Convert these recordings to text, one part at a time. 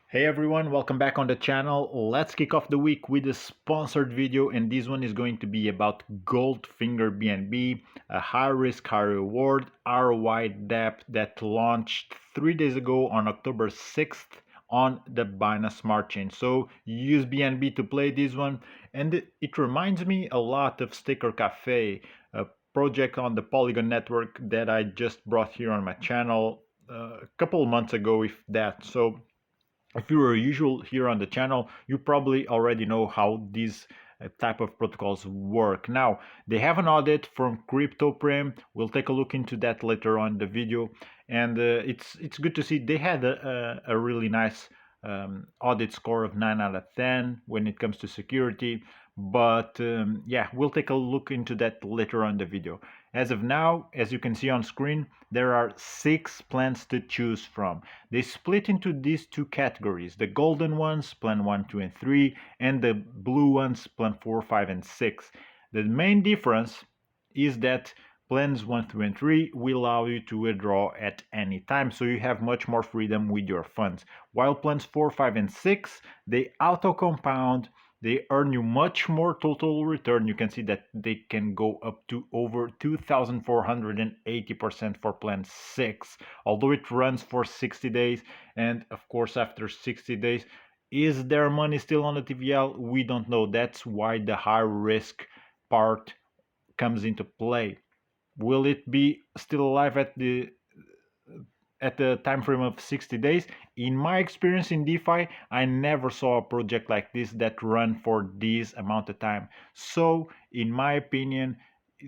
Hey everyone, welcome back on the channel. Let's kick off the week with a sponsored video, and this one is going to be about Goldfinger BNB, a high risk, high reward ROI dapp that launched 3 days ago on October 6th on the Binance Smart Chain. So use BNB to play this one, and it reminds me a lot of Sticker Cafe, a project on the Polygon network that I just brought here on my channel a couple of months ago, if that. So if you're a usual here on the channel, you probably already know how these type of protocols work. Now, they have an audit from Crypto. We'll take a look into that later on in the video. And it's good to see they had a really nice audit score of 9 out of 10 when it comes to security. But yeah, we'll take a look into that later on in the video. As of now, as you can see on screen, there are 6 plans to choose from. They split into these two categories: the golden ones, plan 1, 2, and 3, and the blue ones, plan 4, 5, and 6. The main difference is that plans 1 through and 3 will allow you to withdraw at any time, so you have much more freedom with your funds. While plans 4, 5, and 6, they auto compound. They earn you much more total return. You can see that they can go up to over 2,480% for plan 6, although it runs for 60 days. And of course, after 60 days, is there money still on the TVL? We don't know. That's why the high risk part comes into play. Will it be still alive at the time frame of 60 days? In my experience in DeFi, I never saw a project like this that run for this amount of time. So, in my opinion,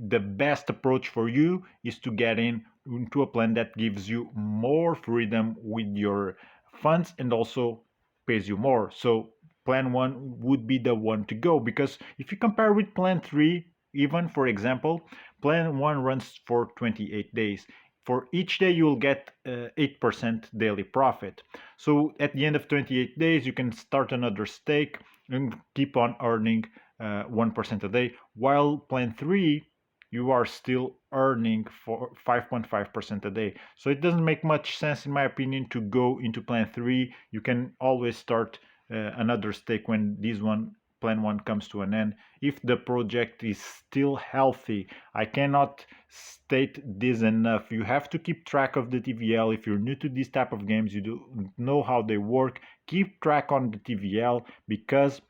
the best approach for you is to get into a plan that gives you more freedom with your funds and also pays you more. So, plan 1 would be the one to go, because if you compare with plan 3, even for example, plan 1 runs for 28 days. For each day, you'll get 8% daily profit. So at the end of 28 days, you can start another stake and keep on earning 1% a day. While plan 3, you are still earning for 5.5% a day. So it doesn't make much sense, in my opinion, to go into plan 3. You can always start another stake when this one plan 1 comes to an end, if the project is still healthy. I cannot state this enough. You have to keep track of the TVL. If you're new to this type of games, you don't know how they work, keep track on the TVL, because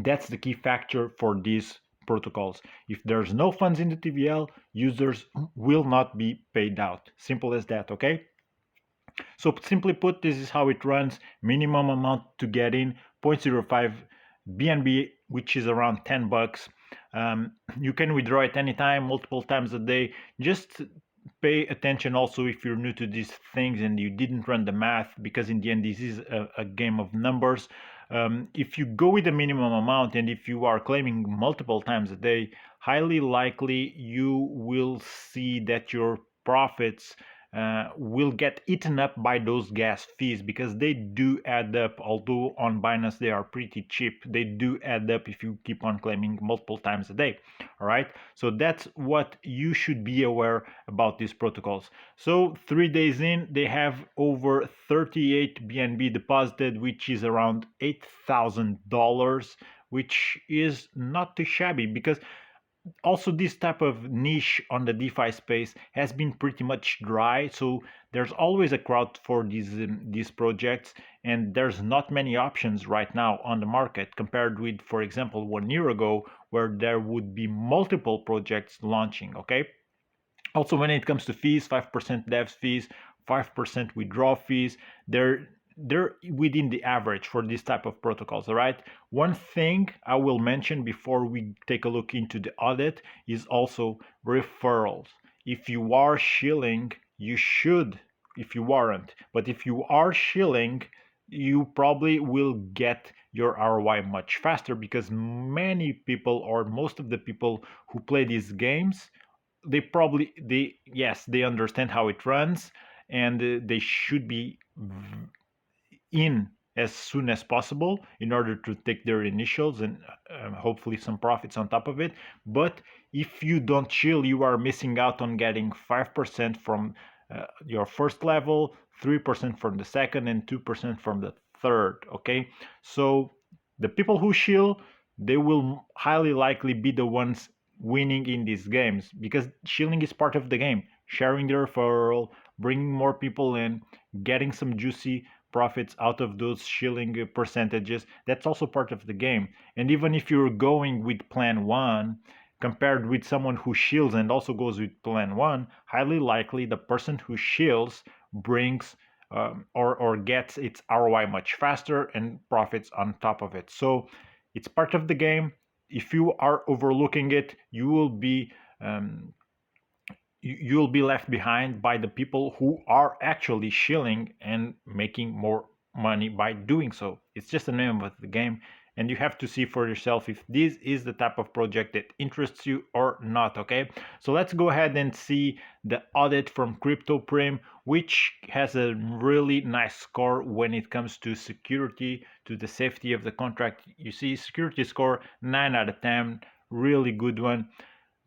that's the key factor for these protocols. If there's no funds in the TVL, users will not be paid out. Simple as that, okay? So simply put, this is how it runs. Minimum amount to get in, 0.05 BNB, which is around 10 bucks. You can withdraw at any time, multiple times a day. Just pay attention also if you're new to these things and you didn't run the math, because in the end this is a game of numbers. If you go with a minimum amount and if you are claiming multiple times a day, highly likely you will see that your profits will get eaten up by those gas fees, because they do add up. Although on Binance they are pretty cheap, they do add up if you keep on claiming multiple times a day. All right, so that's what you should be aware about these protocols. So 3 days in, they have over 38 BNB deposited, which is around $8,000, which is not too shabby, because also this type of niche on the DeFi space has been pretty much dry. So there's always a crowd for these projects, and there's not many options right now on the market compared with, for example, 1 year ago, where there would be multiple projects launching. Okay. Also, when it comes to fees, 5% devs fees, 5% withdrawal fees, they're within the average for this type of protocols. All right, one thing I will mention before we take a look into the audit is also referrals. If you are shilling, you should, if you aren't, but if you are shilling, you probably will get your ROI much faster, because many people, or most of the people who play these games, they understand how it runs, and they should be in as soon as possible in order to take their initials and hopefully some profits on top of it. But if you don't chill, you are missing out on getting 5% from your first level, 3% from the second, and 2% from the third. Okay, so the people who shield, they will highly likely be the ones winning in these games, because shielding is part of the game. Sharing the referral, bringing more people in, getting some juicy profits out of those shilling percentages, that's also part of the game. And even if you're going with plan one compared with someone who shields and also goes with plan one, highly likely the person who shields brings or gets its ROI much faster and profits on top of it. So it's part of the game. If you are overlooking it, um, you'll be left behind by the people who are actually shilling and making more money by doing so. It's just the name of the game, and you have to see for yourself if this is the type of project that interests you or not. Okay, so let's go ahead and see the audit from CryptoPrim, which has a really nice score when it comes to security, to the safety of the contract. You see security score 9 out of 10, really good one.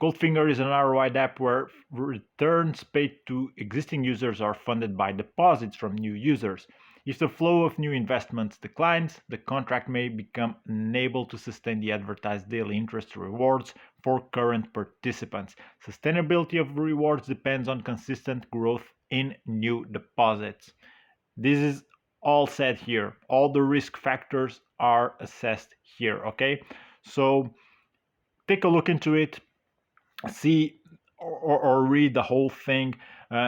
Goldfinger is an ROI dapp where returns paid to existing users are funded by deposits from new users. If the flow of new investments declines, the contract may become unable to sustain the advertised daily interest rewards for current participants. Sustainability of rewards depends on consistent growth in new deposits. This is all said here. All the risk factors are assessed here, okay? So take a look into it, see or read the whole thing.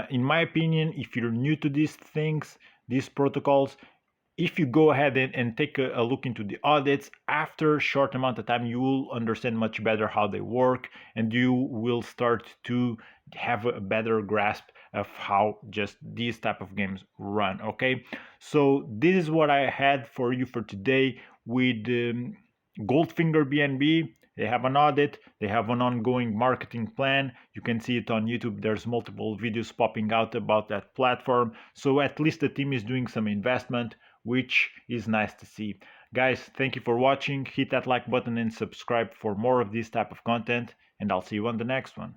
In my opinion, if you're new to these things, these protocols, if you go ahead and take a look into the audits after a short amount of time, you will understand much better how they work, and you will start to have a better grasp of how just these type of games run. Okay, so this is what I had for you for today with Goldfinger BNB. They have an audit, they have an ongoing marketing plan. You can see it on YouTube. There's multiple videos popping out about that platform. So at least the team is doing some investment, which is nice to see. Guys, thank you for watching. Hit that like button and subscribe for more of this type of content, and I'll see you on the next one.